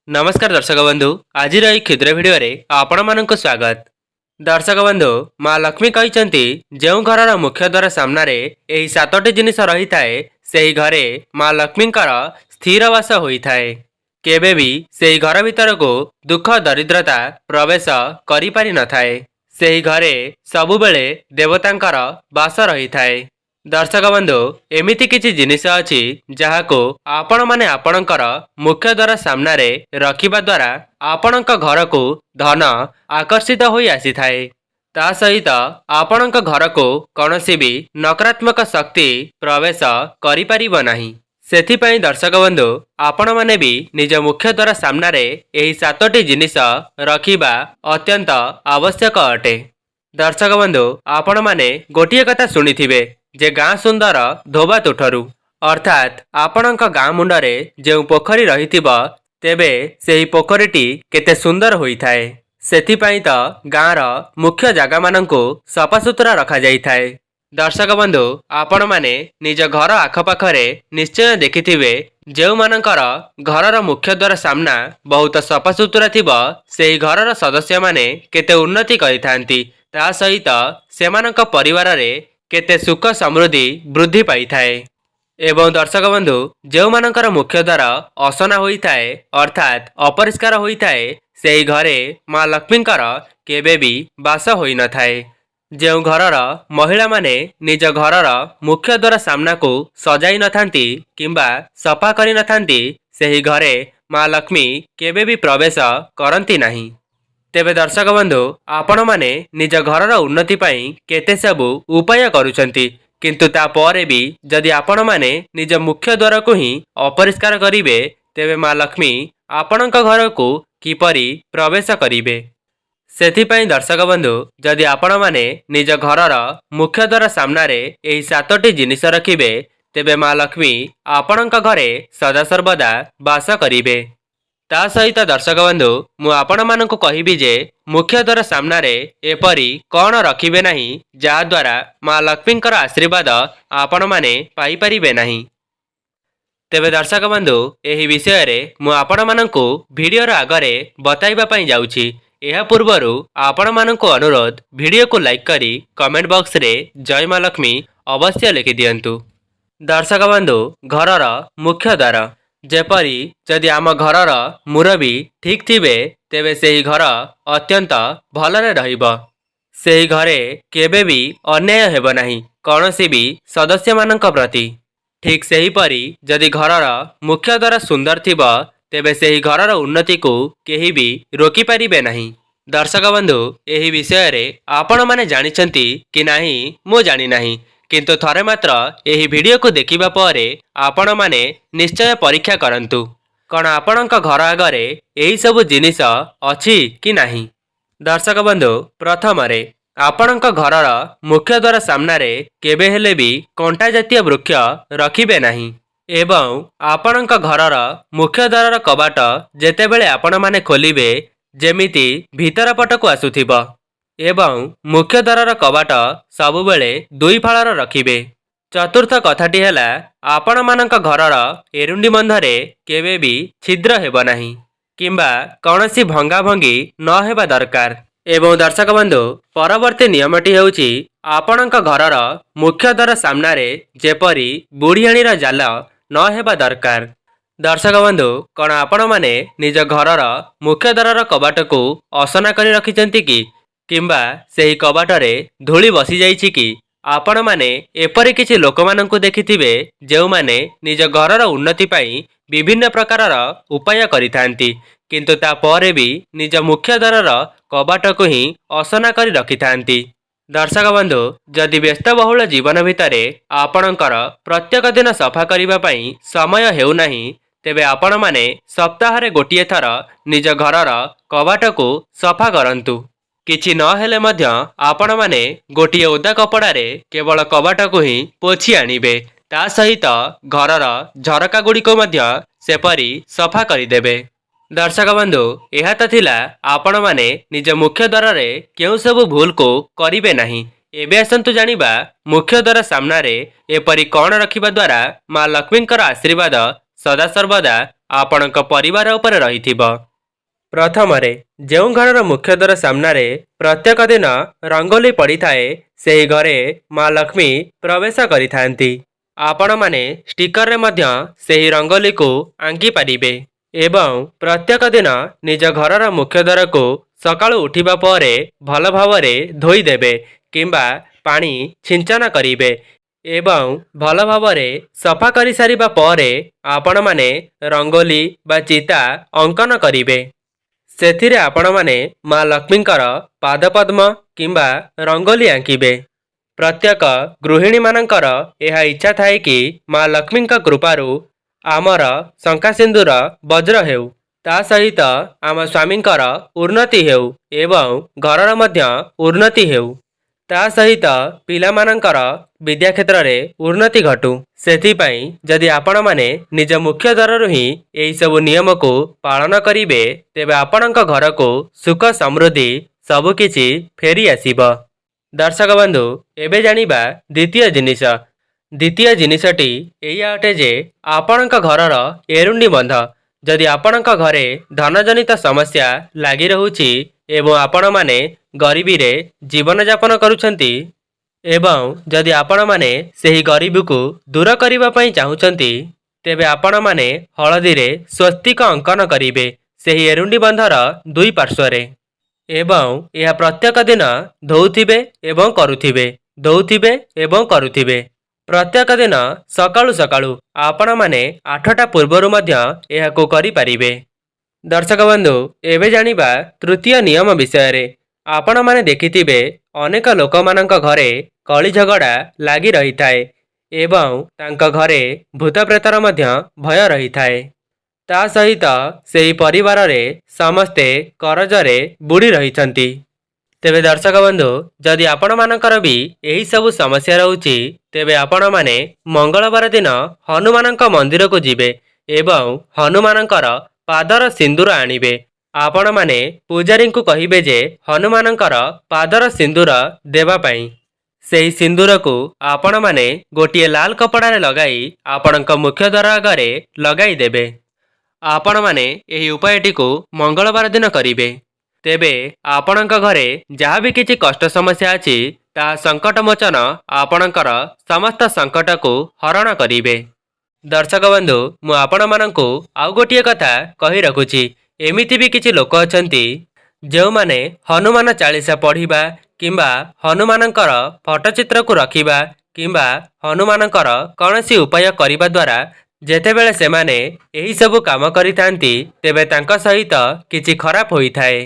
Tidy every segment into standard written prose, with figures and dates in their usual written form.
नमस्कार दर्शक बंधु आज क्षुद्र भिडियो आपण मानक स्वागत। दर्शक बंधु माँ लक्ष्मी कहते जो घर मुख्य द्वार सामने यही सातटी जिनिस रही थाए से घरे माँ लक्ष्मी स्थिर वास होता है। केबे भी से घर भीतर को दुख दरिद्रता प्रवेश करि पारि न थाए। से घरे सबुबेले देवतांकर वास रही थाए। दर्शक बंधु एमिति किछि जिनिस अछि जहाको आपण माने आपणकर मुख्य द्वार सामने रखिबा द्वारा आपणक घर को धन आकर्षित होई आसी थाए। ता सहित आपणक घर को कौनसी भी नकारात्मक शक्ति प्रवेश करि परिबो नाही। सेथिपई दर्शक बंधु आपण माने भी निज मुख्य द्वार सामने एही सातटी जिनिस रखिबा अत्यंत आवश्यक अटे। दर्शक बंधु आपण माने गोटिए कथा सुनिथिबे जे गाँ सुंदर धोबा तुठरू अर्थात आपणक गाँ मुंडरे जो पोखरी रहिथिबो तेबे सेही पोखरीटी केते सुंदर होइथाए। सेथिपई तो गाँर मुख्य जागा मानंकु सफासुतरा रखा जाइथाए। दर्शक बंधु आपण माने निज घर आखपाखरे निश्चय देखिथिबे जो मानकर घरर मुख्य द्वार सामना बहुत सफासुतरा थिबो सेही घरर सदस्य माने केते उन्नति करिथांती। ता सहित सेमानक परिवार रे केते सुख समृद्धि वृद्धि पाई थाए। एवं दर्शक बंधु जो मानकर मुख्य द्वार असना होता है अर्थात अपरिष्कार होता है से घरे माँ लक्ष्मींकर केबे भी बास होई न थाए। जो घरर महिला माने निज घरर मुख्य द्वार सामना को सजाई न थांती किंबा सफा करि न थांती सेही घरे माँ लक्ष्मी केबे भी प्रवेश करंती नहीं। तेबे दर्शक बंधु आपण माने निज घरर उन्नति पाई केते सबु उपाय करूछंती किंतु ता परे भी जदि आपण माने निज मुख्य द्वार को ही अपरिष्कार करिवे तेबे माँ लक्ष्मी आपणक घर को किपरि प्रवेश करिवे। सेथिपई दर्शक बंधु जदि आपण माने निज घरर मुख्य द्वार सामने एही सातटी जिनिस रखिबे तेबे माँ लक्ष्मी आपणक घरे सदासर्वदा वास करिवे। ता सहित दर्शक बंधु मु आपण मानकु कहिबी जे मुख्य द्वार सामने एपरी कौन रखिबे नहीं जहा द्वारा माँ लक्ष्मींकर आशीर्वाद आपण माने पाई परिबे नहीं। तेबे दर्शक बंधु एही विषय रे मु आपण मानकु भिडियोर आगरे बताइबा पई जाउछि। एहा पूर्वरु आपण मानकु अनुरोध भिडियो को लाइक करी कमेंट बॉक्स रे जय माँ लक्ष्मी अवश्य लिखि दियंतु। दर्शक बंधु घरर मुख्य द्वार जेपरी जदि आम घरर मुरबी ठीक थिबे तेबे सेही घर अत्यंत भलरे रहिबो। सेही घरे केबे भी अन्याय हेबो नाही कौनसी भी सदस्य मानक प्रति। ठीक सेही परी जदि घरर मुख्य द्वार सुंदर थिबो तेबे सेही घरर उन्नति को केही भी रोकी परिबे नाही। दर्शक बंधु एही विषय रे आपण माने जानिछंती कि नाही मु जानि नाही किंतु थरे मात्र एही वीडियो को देखिबा परे आपण माने निश्चय परीक्षा करंतु कौन आपणक घर आगरे एही सब जिनिस अछि कि नाही। दर्शक बंधु प्रथम रे आपणक घरर मुख्य द्वार सामने केबे हेले भी कंटा जातीय वृक्ष रखिबे नाही एवं आपणक घरर मुख्य द्वार कबाट जेतेबेले आपण माने खोलिबे जेमिति भीतर पट को आसुथिबो एवं मुख्य द्वार कबाट सबुबेले दुई फाळर रखिबे। चतुर्थ कथाटी हैला आपण मानक घरर एरुंडी बंधरे केबे भी छिद्र हेबो नाही किंबा कौनसी भंगा भंगी न हेबा दरकार। एवं दर्शक बंधु परवर्ती नियमटी हेउची आपणक घरर मुख्य द्वार सामने जेपरी बुढ़ियाणीर जाल न हेबा दरकार। दर्शक बंधु कौन आपण माने निज घरर मुख्य द्वार कबाट को असना करी रखिचंती कि किंबा सेही कबाटरे धूली बसी जाइछि कि आपण माने एपरि किछि लोक मानंकु देखिथिबे जेउ माने निज घरर उन्नति पाई विभिन्न प्रकारर उपाय करिथांती किंतु ता परे भी निज मुख्य द्वारर कबाट को ही असना करी रखिथांती। दर्शक बंधु जदि व्यस्तबहुल जीवन भितरे आपणकर प्रत्येक दिन सफा करिबा पई समय हेउ नाही तेबे आपण माने सप्ताहरे गोटिए थर निज घरर कबाट को सफा करंतु। किछि न हेले मध्य आपण माने गोटिए ओदा कपड़ारे केवल कबाट को ही पोछि आनिबे ता सहित घरर झरका गुड़िक मध्य सेपरी सफा करिदेबे। दर्शक बंधु एहा त थिला आपण माने निज मुख्य द्वार रे केउ सब भूल को करिबे नाही। एबे आसंतु जानिबा मुख्य द्वार सामने एपरी कौन रखिबा द्वारा माँ लक्ष्मींकर आशीर्वाद ସଦାସର୍ବଦା ଆପଣଙ୍କ ପରିବାର ଉପରେ ରହିଥିବ। ପ୍ରଥମରେ, ଯେଉଁ ଘରର ମୁଖ୍ୟ ଦ୍ୱାର ସାମ୍ନାରେ ପ୍ରତ୍ୟେକ ଦିନ ରଙ୍ଗୋଲି ପଡ଼ିଥାଏ, ସେହି ଘରେ ମା ଲକ୍ଷ୍ମୀ ପ୍ରବେଶ କରିଥାନ୍ତି। ଆପଣମାନେ ଷ୍ଟିକରରେ ମଧ୍ୟ ସେହି ରଙ୍ଗୋଲିକୁ ଆଙ୍କି ପାରିବେ ଏବଂ ପ୍ରତ୍ୟେକ ଦିନ ନିଜ ଘରର ମୁଖ୍ୟ ଦ୍ୱାରକୁ ସକାଳୁ ଉଠିବା ପରେ ଭଲ ଭାବରେ ଧୋଇଦେବେ କିମ୍ବା ପାଣି ଛିଞ୍ଚନ କରିବେ ଏବଂ ଭଲ ଭାବରେ ସଫା କରିସାରିବା ପରେ ଆପଣମାନେ ରଙ୍ଗୋଲି ବା ଚିତା ଅଙ୍କନ କରିବେ। ସେଥିରେ ଆପଣମାନେ ମା ଲକ୍ଷ୍ମୀଙ୍କର ପାଦପଦ୍ମ କିମ୍ବା ରଙ୍ଗୋଲି ଆଙ୍କିବେ। ପ୍ରତ୍ୟେକ ଗୃହିଣୀମାନଙ୍କର ଏହା ଇଚ୍ଛା ଥାଏ କି ମା ଲକ୍ଷ୍ମୀଙ୍କ କୃପାରୁ ଆମର ଶଙ୍ଖାସିନ୍ଦୁର ବଜ୍ର ହେଉ, ତା ସହିତ ଆମ ସ୍ୱାମୀଙ୍କର ଉନ୍ନତି ହେଉ ଏବଂ ଘରର ମଧ୍ୟ ଉନ୍ନତି ହେଉ, ତା ସହିତ ପିଲାମାନଙ୍କର ବିଦ୍ୟା କ୍ଷେତ୍ରରେ ଉନ୍ନତି ଘଟୁ। ସେଥିପାଇଁ ଯଦି ଆପଣମାନେ ନିଜ ମୁଖ୍ୟ ଦ୍ୱାରରୁ ହିଁ ଏହିସବୁ ନିୟମକୁ ପାଳନ କରିବେ, ତେବେ ଆପଣଙ୍କ ଘରକୁ ସୁଖ ସମୃଦ୍ଧି ସବୁକିଛି ଫେରି ଆସିବ। ଦର୍ଶକ ବନ୍ଧୁ, ଏବେ ଜାଣିବା ଦ୍ୱିତୀୟ ଜିନିଷ। ଦ୍ୱିତୀୟ ଜିନିଷଟି ଏଇଆ ଅଟେ ଯେ ଆପଣଙ୍କ ଘରର ଏରୁଣ୍ଡି ବନ୍ଧ। ଯଦି ଆପଣଙ୍କ ଘରେ ଧନଜନିତ ସମସ୍ୟା ଲାଗି ରହୁଛି ଏବଂ ଆପଣମାନେ ଗରିବୀରେ ଜୀବନଯାପନ କରୁଛନ୍ତି ଏବଂ ଯଦି ଆପଣମାନେ ସେହି ଗରିବୀକୁ ଦୂର କରିବା ପାଇଁ ଚାହୁଁଛନ୍ତି, ତେବେ ଆପଣମାନେ ହଳଦୀରେ ସ୍ୱସ୍ତିକ ଅଙ୍କନ କରିବେ ସେହି ଏରୁଣ୍ଡି ବନ୍ଧର ଦୁଇ ପାର୍ଶ୍ୱରେ ଏବଂ ଏହା ପ୍ରତ୍ୟେକ ଦିନ ଧୋଉଥିବେ ଏବଂ କରୁଥିବେ, ଧୋଉଥିବେ ଏବଂ କରୁଥିବେ। ପ୍ରତ୍ୟେକ ଦିନ ସକାଳୁ ସକାଳୁ ଆପଣମାନେ 8ଟା ପୂର୍ବରୁ ମଧ୍ୟ ଏହାକୁ କରିପାରିବେ। ଦର୍ଶକ ବନ୍ଧୁ, ଏବେ ଜାଣିବା ତୃତୀୟ ନିୟମ ବିଷୟରେ। ଆପଣମାନେ ଦେଖିଥିବେ ଅନେକ ଲୋକମାନଙ୍କ ଘରେ କଳି ଝଗଡ଼ା ଲାଗି ରହିଥାଏ ଏବଂ ତାଙ୍କ ଘରେ ଭୂତପ୍ରେତର ମଧ୍ୟ ଭୟ ରହିଥାଏ। ତା ସହିତ ସେହି ପରିବାରରେ ସମସ୍ତେ କରଜରେ ବୁଡ଼ି ରହିଛନ୍ତି। ତେବେ ଦର୍ଶକ ବନ୍ଧୁ, ଯଦି ଆପଣମାନଙ୍କର ବି ଏହିସବୁ ସମସ୍ୟା ରହୁଛି, ତେବେ ଆପଣମାନେ ମଙ୍ଗଳବାର ଦିନ ହନୁମାନଙ୍କ ମନ୍ଦିରକୁ ଯିବେ ଏବଂ ହନୁମାନଙ୍କର ପାଦର ସିନ୍ଦୁର ଆଣିବେ। ଆପଣମାନେ ପୂଜାରୀଙ୍କୁ କହିବେ ଯେ ହନୁମାନଙ୍କର ପାଦର ସିନ୍ଦୁର ଦେବା ପାଇଁ। ସେହି ସିନ୍ଦୁରକୁ ଆପଣମାନେ ଗୋଟିଏ ଲାଲ କପଡ଼ାରେ ଲଗାଇ ଆପଣଙ୍କ ମୁଖ୍ୟ ଦ୍ୱାର ଆଗରେ ଲଗାଇ ଦେବେ। ଆପଣମାନେ ଏହି ଉପାୟଟିକୁ ମଙ୍ଗଳବାର ଦିନ କରିବେ। ତେବେ ଆପଣଙ୍କ ଘରେ ଯାହା ବି କିଛି କଷ୍ଟ ସମସ୍ୟା ଅଛି, ତାହା ସଙ୍କଟମୋଚନ ଆପଣଙ୍କର ସମସ୍ତ ସଙ୍କଟକୁ ହରଣ କରିବେ। ଦର୍ଶକ ବନ୍ଧୁ, ମୁଁ ଆପଣମାନଙ୍କୁ ଆଉ ଗୋଟିଏ କଥା କହି ରଖୁଛି। ଏମିତି ବି କିଛି ଲୋକ ଅଛନ୍ତି ଯେଉଁମାନେ ହନୁମାନ ଚାଳିଶା ପଢ଼ିବା କିମ୍ବା ହନୁମାନଙ୍କର ଫଟୋଚିତ୍ରକୁ ରଖିବା କିମ୍ବା ହନୁମାନଙ୍କର କୌଣସି ଉପାୟ କରିବା ଦ୍ୱାରା ଯେତେବେଳେ ସେମାନେ ଏହିସବୁ କାମ କରିଥାନ୍ତି, ତେବେ ତାଙ୍କ ସହିତ କିଛି ଖରାପ ହୋଇଥାଏ।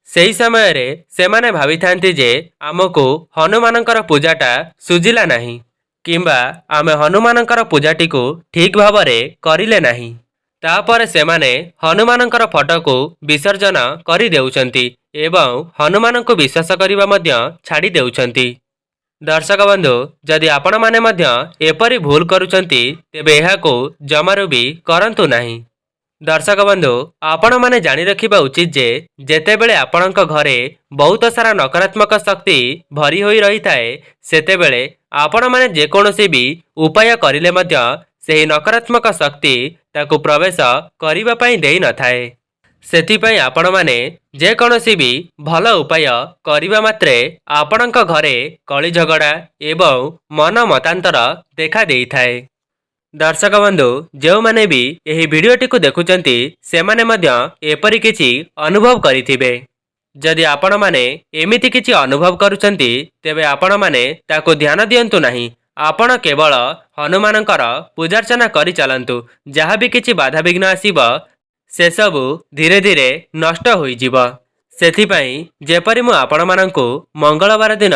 ସେହି ସମୟରେ ସେମାନେ ଭାବିଥାନ୍ତି ଯେ ଆମକୁ ହନୁମାନଙ୍କର ପୂଜାଟା ସୁଝିଲା ନାହିଁ କିମ୍ବା ଆମେ ହନୁମାନଙ୍କର ପୂଜାଟିକୁ ଠିକ୍ ଭାବରେ କରିଲେ ନାହିଁ। ତାପରେ ସେମାନେ ହନୁମାନଙ୍କର ଫଟୋକୁ ବିସର୍ଜନ କରିଦେଉଛନ୍ତି ଏବଂ ହନୁମାନଙ୍କୁ ବିଶ୍ୱାସ କରିବା ମଧ୍ୟ ଛାଡ଼ି ଦେଉଛନ୍ତି। ଦର୍ଶକ ବନ୍ଧୁ, ଯଦି ଆପଣମାନେ ମଧ୍ୟ ଏପରି ଭୁଲ କରୁଛନ୍ତି, ତେବେ ଏହାକୁ ଜମାରୁ ବି କରନ୍ତୁ ନାହିଁ। ଦର୍ଶକ ବନ୍ଧୁ, ଆପଣମାନେ ଜାଣି ରଖିବା ଉଚିତ ଯେ ଯେତେବେଳେ ଆପଣଙ୍କ ଘରେ ବହୁତ ସାରା ନକାରାତ୍ମକ ଶକ୍ତି ଭରି ହୋଇ ରହିଥାଏ, ସେତେବେଳେ ଆପଣମାନେ ଯେକୌଣସି ବି ଉପାୟ କରିଲେ ମଧ୍ୟ ସେହି ନକାରାତ୍ମକ ଶକ୍ତି ତାକୁ ପ୍ରବେଶ କରିବା ପାଇଁ ଦେଇନଥାଏ। ସେଥିପାଇଁ ଆପଣମାନେ ଯେକୌଣସି ବି ଭଲ ଉପାୟ କରିବା ମାତ୍ରେ ଆପଣଙ୍କ ଘରେ କଳି ଝଗଡ଼ା ଏବଂ ମନ ମତାନ୍ତର ଦେଖା ଦେଇଥାଏ। ଦର୍ଶକ ବନ୍ଧୁ, ଯେଉଁମାନେ ବି ଏହି ଭିଡ଼ିଓଟିକୁ ଦେଖୁଛନ୍ତି, ସେମାନେ ମଧ୍ୟ ଏପରି କିଛି ଅନୁଭବ କରିଥିବେ। ଯଦି ଆପଣମାନେ ଏମିତି କିଛି ଅନୁଭବ କରୁଛନ୍ତି, ତେବେ ଆପଣମାନେ ତାକୁ ଧ୍ୟାନ ଦିଅନ୍ତୁ ନାହିଁ। ଆପଣ କେବଳ ହନୁମାନଙ୍କର ପୂଜାର୍ଚ୍ଚନା କରି ଚାଲନ୍ତୁ। ଯାହା ବି କିଛି ବାଧାବିଘ୍ନ ଆସିବ, ସେସବୁ ଧୀରେ ଧୀରେ ନଷ୍ଟ ହୋଇଯିବ। ସେଥିପାଇଁ ଯେପରି ମୁଁ ଆପଣମାନଙ୍କୁ ମଙ୍ଗଳବାର ଦିନ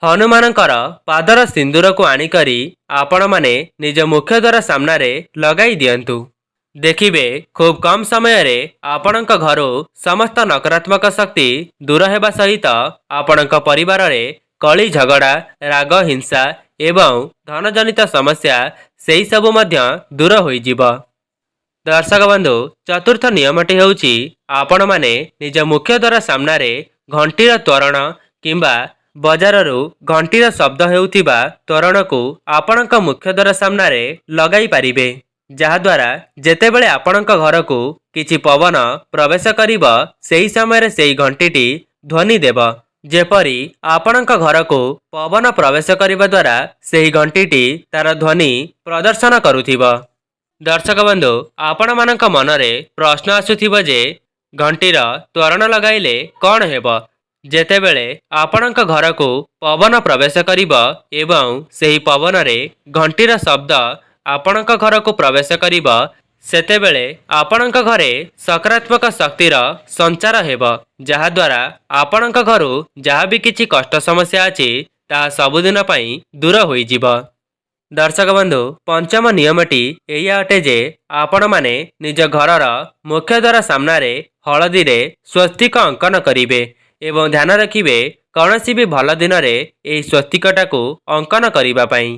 ହନୁମାନଙ୍କର ପାଦର ସିନ୍ଦୁରକୁ ଆଣିକରି ଆପଣମାନେ ନିଜ ମୁଖ୍ୟ ଦ୍ୱାର ସାମ୍ନାରେ ଲଗାଇ ଦିଅନ୍ତୁ। ଦେଖିବେ ଖୁବ୍ କମ୍ ସମୟରେ ଆପଣଙ୍କ ଘରୁ ସମସ୍ତ ନକାରାତ୍ମକ ଶକ୍ତି ଦୂର ହେବା ସହିତ ଆପଣଙ୍କ ପରିବାରରେ କଳି ଝଗଡ଼ା, ରାଗ, ହିଂସା ଏବଂ ଧନଜନିତ ସମସ୍ୟା ସେହିସବୁ ମଧ୍ୟ ଦୂର ହୋଇଯିବ। ଦର୍ଶକ ବନ୍ଧୁ, ଚତୁର୍ଥ ନିୟମଟି ହେଉଛି ଆପଣମାନେ ନିଜ ମୁଖ୍ୟ ଦ୍ୱାର ସାମ୍ନାରେ ଘଣ୍ଟିର ତୋରଣ କିମ୍ବା ବଜାରରୁ ଘଣ୍ଟିର ଶବ୍ଦ ହେଉଥିବା ତୋରଣକୁ ଆପଣଙ୍କ ମୁଖ୍ୟ ଦ୍ୱାର ସାମ୍ନାରେ ଲଗାଇ ପାରିବେ। ଯାହାଦ୍ୱାରା ଯେତେବେଳେ ଆପଣଙ୍କ ଘରକୁ କିଛି ପବନ ପ୍ରବେଶ କରିବ ସେହି ସମୟରେ ସେହି ଘଣ୍ଟିଟି ଧ୍ୱନି ଦେବ। ଯେପରି ଆପଣଙ୍କ ଘରକୁ ପବନ ପ୍ରବେଶ କରିବା ଦ୍ୱାରା ସେହି ଘଣ୍ଟିଟି ତାର ଧ୍ୱନି ପ୍ରଦର୍ଶନ କରୁଥିବ। ଦର୍ଶକ ବନ୍ଧୁ, ଆପଣମାନଙ୍କ ମନରେ ପ୍ରଶ୍ନ ଆସୁଥିବ ଯେ ଘଣ୍ଟିର ତ୍ୱରଣ ଲଗାଇଲେ କ'ଣ ହେବ? ଯେତେବେଳେ ଆପଣଙ୍କ ଘରକୁ ପବନ ପ୍ରବେଶ କରିବ ଏବଂ ସେହି ପବନରେ ଘଣ୍ଟିର ଶବ୍ଦ ଆପଣଙ୍କ ଘରକୁ ପ୍ରବେଶ କରିବ, ସେତେବେଳେ ଆପଣଙ୍କ ଘରେ ସକାରାତ୍ମକ ଶକ୍ତିର ସଞ୍ଚାର ହେବ, ଯାହାଦ୍ୱାରା ଆପଣଙ୍କ ଘରୁ ଯାହା ବି କିଛି କଷ୍ଟ ସମସ୍ୟା ଅଛି ତାହା ସବୁଦିନ ପାଇଁ ଦୂର ହୋଇଯିବ। ଦର୍ଶକ ବନ୍ଧୁ, ପଞ୍ଚମ ନିୟମଟି ଏଇଆ ଅଟେ ଯେ ଆପଣମାନେ ନିଜ ଘରର ମୁଖ୍ୟ ଦ୍ୱାର ସାମ୍ନାରେ ହଳଦୀରେ ସ୍ୱସ୍ତିକ ଅଙ୍କନ କରିବେ ଏବଂ ଧ୍ୟାନ ରଖିବେ କୌଣସି ବି ଭଲ ଦିନରେ ଏହି ସ୍ୱସ୍ତିକଟାକୁ ଅଙ୍କନ କରିବା ପାଇଁ।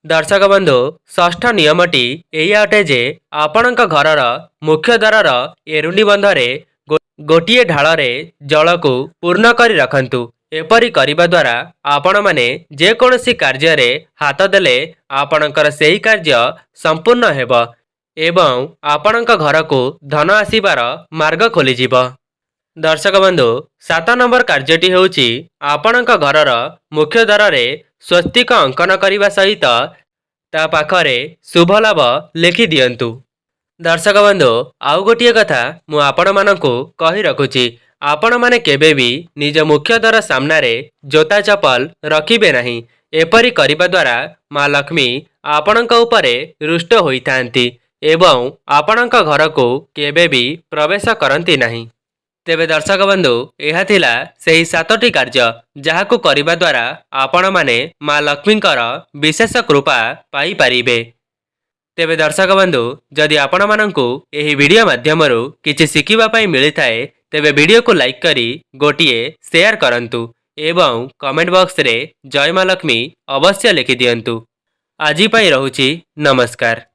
ଦର୍ଶକ ବନ୍ଧୁ, ଷଷ୍ଠ ନିୟମଟି ଏଇଆ ଅଟେ ଯେ ଆପଣଙ୍କ ଘରର ମୁଖ୍ୟ ଦ୍ୱାରର ଏରୁଣ୍ଡି ବନ୍ଧରେ ଗୋଟିଏ ଢାଳରେ ଜଳକୁ ପୂର୍ଣ୍ଣ କରି ରଖନ୍ତୁ। ଏପରି କରିବା ଦ୍ୱାରା ଆପଣମାନେ ଯେକୌଣସି କାର୍ଯ୍ୟରେ ହାତ ଦେଲେ ଆପଣଙ୍କର ସେହି କାର୍ଯ୍ୟ ସମ୍ପୂର୍ଣ୍ଣ ହେବ ଏବଂ ଆପଣଙ୍କ ଘରକୁ ଧନ ଆସିବାର ମାର୍ଗ ଖୋଲିଯିବ। ଦର୍ଶକ ବନ୍ଧୁ, 7 ନମ୍ବର କାର୍ଯ୍ୟଟି ହେଉଛି ଆପଣଙ୍କ ଘରର ମୁଖ୍ୟ ଦ୍ୱାରରେ ସ୍ୱସ୍ତିକ ଅଙ୍କନ କରିବା ସହିତ ତା ପାଖରେ ଶୁଭଲାଭ ଲେଖି ଦିଅନ୍ତୁ। ଦର୍ଶକ ବନ୍ଧୁ, ଆଉ ଗୋଟିଏ କଥା ମୁଁ ଆପଣମାନଙ୍କୁ କହି ରଖୁଛି, ଆପଣମାନେ କେବେ ବି ନିଜ ମୁଖ୍ୟ ଦ୍ୱାର ସାମ୍ନାରେ ଜୋତା ଚପଲ ରଖିବେ ନାହିଁ। ଏପରି କରିବା ଦ୍ୱାରା ମା ଲକ୍ଷ୍ମୀ ଆପଣଙ୍କ ଉପରେ ରୁଷ୍ଟ ହୋଇଥାନ୍ତି ଏବଂ ଆପଣଙ୍କ ଘରକୁ କେବେ ବି ପ୍ରବେଶ କରନ୍ତି ନାହିଁ। ତେବେ ଦର୍ଶକ ବନ୍ଧୁ, ଏହା ଥିଲା ସେହି 7ଟି କାର୍ଯ୍ୟ ଯାହାକୁ କରିବା ଦ୍ୱାରା ଆପଣମାନେ ମା ଲକ୍ଷ୍ମୀଙ୍କର ବିଶେଷ କୃପା ପାଇପାରିବେ। ତେବେ ଦର୍ଶକ ବନ୍ଧୁ, ଯଦି ଆପଣମାନଙ୍କୁ ଏହି ଭିଡ଼ିଓ ମାଧ୍ୟମରୁ କିଛି ଶିଖିବା ପାଇଁ ମିଳିଥାଏ ତେବେ ଭିଡ଼ିଓକୁ ଲାଇକ୍ କରି ଗୋଟିଏ ସେୟାର କରନ୍ତୁ ଏବଂ କମେଣ୍ଟ ବକ୍ସରେ ଜୟ ମା ଲକ୍ଷ୍ମୀ ଅବଶ୍ୟ ଲେଖିଦିଅନ୍ତୁ। ଆଜି ପାଇଁ ରହୁଛି, ନମସ୍କାର।